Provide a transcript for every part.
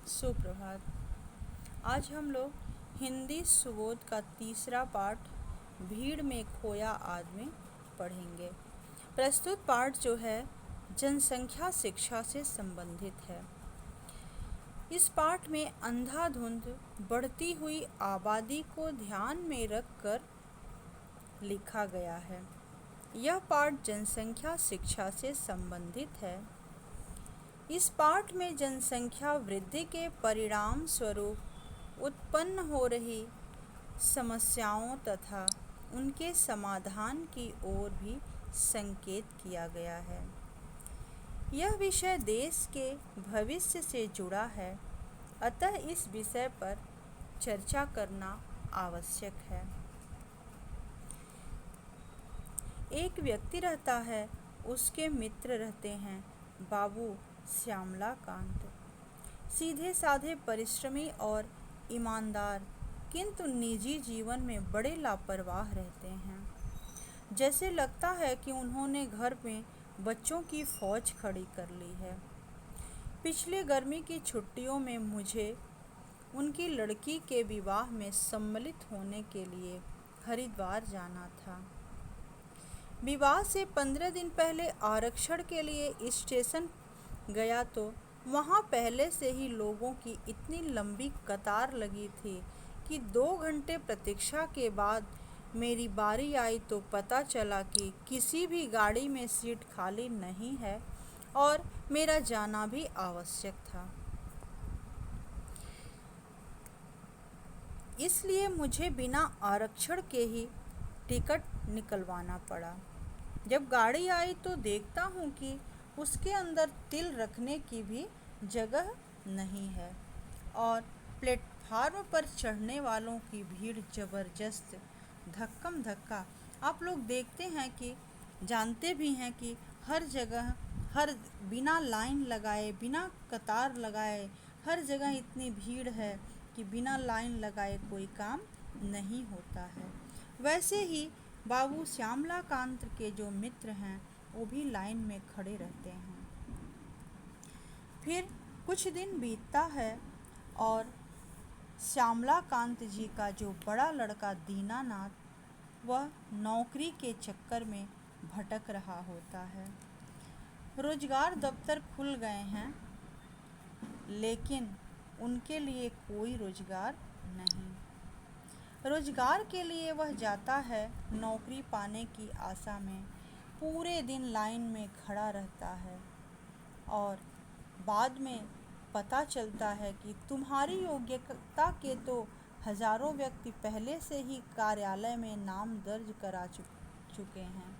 सुप्रभात। आज हम लोग हिंदी सुबोध का तीसरा पाठ भीड़ में खोया आदमी पढ़ेंगे। प्रस्तुत पाठ जो है जनसंख्या शिक्षा से संबंधित है। इस पाठ में अंधाधुंध बढ़ती हुई आबादी को ध्यान में रखकर लिखा गया है। यह पाठ जनसंख्या शिक्षा से संबंधित है। इस पाठ में जनसंख्या वृद्धि के परिणाम स्वरूप उत्पन्न हो रही समस्याओं तथा उनके समाधान की ओर भी संकेत किया गया है। यह विषय देश के भविष्य से जुड़ा है, अतः इस विषय पर चर्चा करना आवश्यक है। एक व्यक्ति रहता है, उसके मित्र रहते हैं बाबू श्यामलाकांत। सीधे साधे, परिश्रमी और ईमानदार, किंतु निजी जीवन में बड़े लापरवाह रहते हैं। जैसे लगता है कि उन्होंने घर में बच्चों की फौज खड़ी कर ली है। पिछले गर्मी की छुट्टियों में मुझे उनकी लड़की के विवाह में सम्मिलित होने के लिए हरिद्वार जाना था। विवाह से 15 दिन पहले आरक्षण के लिए स्टेशन गया तो वहाँ पहले से ही लोगों की इतनी लंबी कतार लगी थी कि 2 घंटे प्रतीक्षा के बाद मेरी बारी आई तो पता चला कि किसी भी गाड़ी में सीट खाली नहीं है और मेरा जाना भी आवश्यक था। इसलिए मुझे बिना आरक्षण के ही टिकट निकलवाना पड़ा। जब गाड़ी आई तो देखता हूँ कि उसके अंदर तिल रखने की भी जगह नहीं है और प्लेटफार्म पर चढ़ने वालों की भीड़ ज़बरदस्त, धक्कम धक्का। आप लोग देखते हैं कि जानते भी हैं कि हर जगह, हर बिना लाइन लगाए, बिना कतार लगाए, हर जगह इतनी भीड़ है कि बिना लाइन लगाए कोई काम नहीं होता है। वैसे ही बाबू श्यामलाकांत के जो मित्र हैं वो भी लाइन में खड़े रहते हैं। फिर कुछ दिन बीतता है और श्यामलाकांत जी का जो बड़ा लड़का दीनानाथ वह नौकरी के चक्कर में भटक रहा होता है। रोजगार दफ्तर खुल गए हैं, लेकिन उनके लिए कोई रोजगार नहीं। रोजगार के लिए वह जाता है नौकरी पाने की आशा में, पूरे दिन लाइन में खड़ा रहता है और बाद में पता चलता है कि तुम्हारी योग्यता के तो हजारों व्यक्ति पहले से ही कार्यालय में नाम दर्ज करा चुके हैं।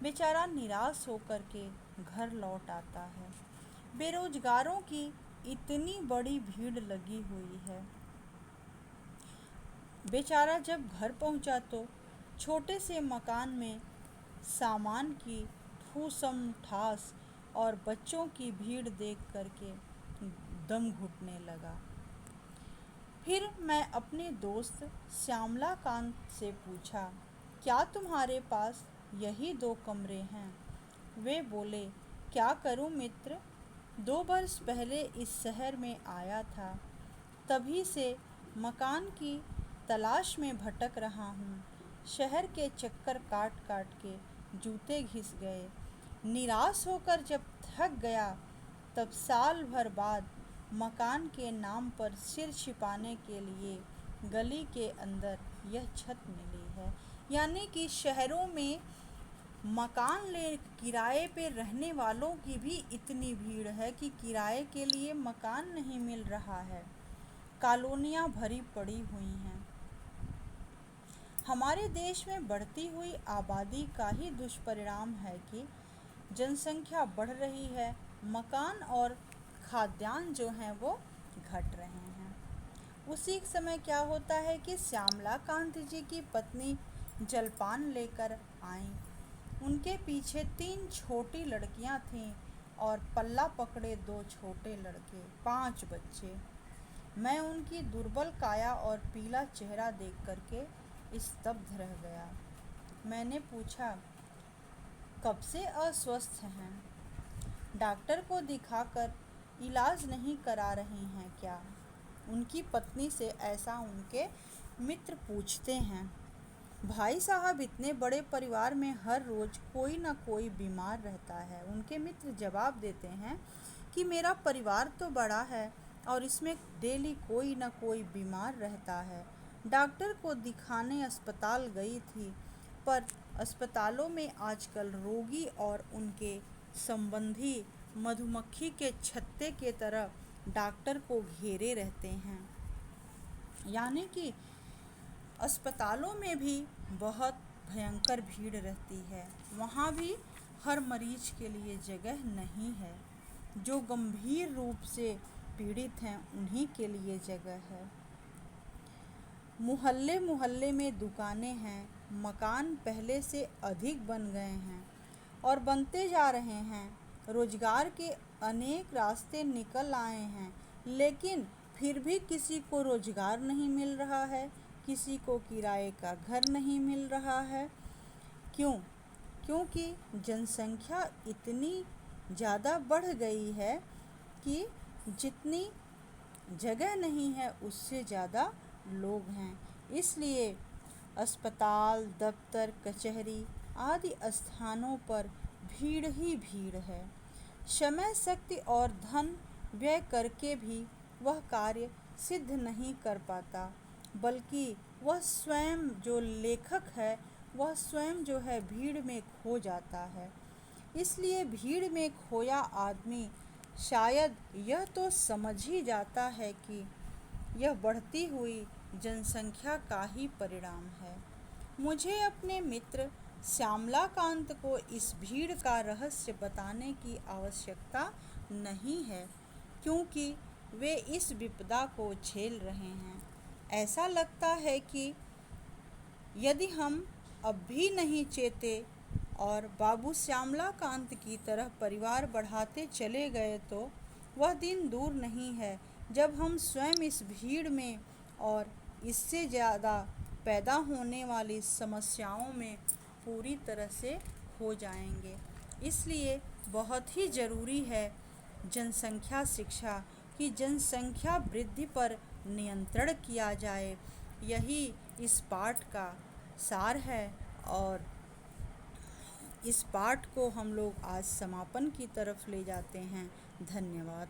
बेचारा निराश होकर के घर लौट आता है। बेरोजगारों की इतनी बड़ी भीड़ लगी हुई है। बेचारा जब घर पहुंचा तो छोटे से मकान में सामान की ठूसम ठास और बच्चों की भीड़ देख करके दम घुटने लगा। फिर मैं अपने दोस्त श्यामलाकांत से पूछा, क्या तुम्हारे पास यही 2 कमरे हैं? वे बोले, क्या करूं मित्र, 2 वर्ष पहले इस शहर में आया था, तभी से मकान की तलाश में भटक रहा हूँ। शहर के चक्कर काट काट के जूते घिस गए। निराश होकर जब थक गया तब साल भर बाद मकान के नाम पर सिर छिपाने के लिए गली के अंदर यह छत मिली है। यानी कि शहरों में मकान ले किराए पे रहने वालों की भी इतनी भीड़ है कि किराए के लिए मकान नहीं मिल रहा है। कॉलोनियाँ भरी पड़ी हुई हैं। हमारे देश में बढ़ती हुई आबादी का ही दुष्परिणाम है कि जनसंख्या बढ़ रही है, मकान और खाद्यान्न जो हैं वो घट रहे हैं। उसी समय क्या होता है कि श्यामलाकांत जी की पत्नी जलपान लेकर आईं। उनके पीछे 3 छोटी लड़कियां थीं और पल्ला पकड़े 2 छोटे लड़के, 5 बच्चे। मैं उनकी दुर्बल काया और पीला चेहरा देख करके स्तब्ध रह गया। मैंने पूछा, कब से अस्वस्थ हैं? डॉक्टर को दिखाकर इलाज नहीं करा रही हैं क्या? उनकी पत्नी से ऐसा उनके मित्र पूछते हैं। भाई साहब, इतने बड़े परिवार में हर रोज़ कोई ना कोई बीमार रहता है। उनके मित्र जवाब देते हैं कि मेरा परिवार तो बड़ा है और इसमें डेली कोई ना कोई बीमार रहता है। डॉक्टर को दिखाने अस्पताल गई थी, पर अस्पतालों में आजकल रोगी और उनके संबंधी मधुमक्खी के छत्ते के तरह डॉक्टर को घेरे रहते हैं। यानी कि अस्पतालों में भी बहुत भयंकर भीड़ रहती है। वहाँ भी हर मरीज के लिए जगह नहीं है। जो गंभीर रूप से पीड़ित हैं उन्हीं के लिए जगह है। मोहल्ले मोहल्ले में दुकानें हैं, मकान पहले से अधिक बन गए हैं और बनते जा रहे हैं। रोजगार के अनेक रास्ते निकल आए हैं, लेकिन फिर भी किसी को रोजगार नहीं मिल रहा है, किसी को किराए का घर नहीं मिल रहा है। क्यों? क्योंकि जनसंख्या इतनी ज़्यादा बढ़ गई है कि जितनी जगह नहीं है उससे ज़्यादा लोग हैं। इसलिए अस्पताल, दफ्तर, कचहरी आदि स्थानों पर भीड़ ही भीड़ है। समय, शक्ति और धन व्यय करके भी वह कार्य सिद्ध नहीं कर पाता, बल्कि वह स्वयं जो लेखक है वह स्वयं जो है भीड़ में खो जाता है। इसलिए भीड़ में खोया आदमी शायद यह तो समझ ही जाता है कि यह बढ़ती हुई जनसंख्या का ही परिणाम है। मुझे अपने मित्र श्यामलाकांत को इस भीड़ का रहस्य बताने की आवश्यकता नहीं है, क्योंकि वे इस विपदा को झेल रहे हैं। ऐसा लगता है कि यदि हम अब भी नहीं चेते और बाबू श्यामलाकांत की तरह परिवार बढ़ाते चले गए तो वह दिन दूर नहीं है जब हम स्वयं इस भीड़ में और इससे ज़्यादा पैदा होने वाली समस्याओं में पूरी तरह से खो जाएंगे। इसलिए बहुत ही ज़रूरी है जनसंख्या शिक्षा की जनसंख्या वृद्धि पर नियंत्रण किया जाए। यही इस पाठ का सार है और इस पाठ को हम लोग आज समापन की तरफ ले जाते हैं। धन्यवाद।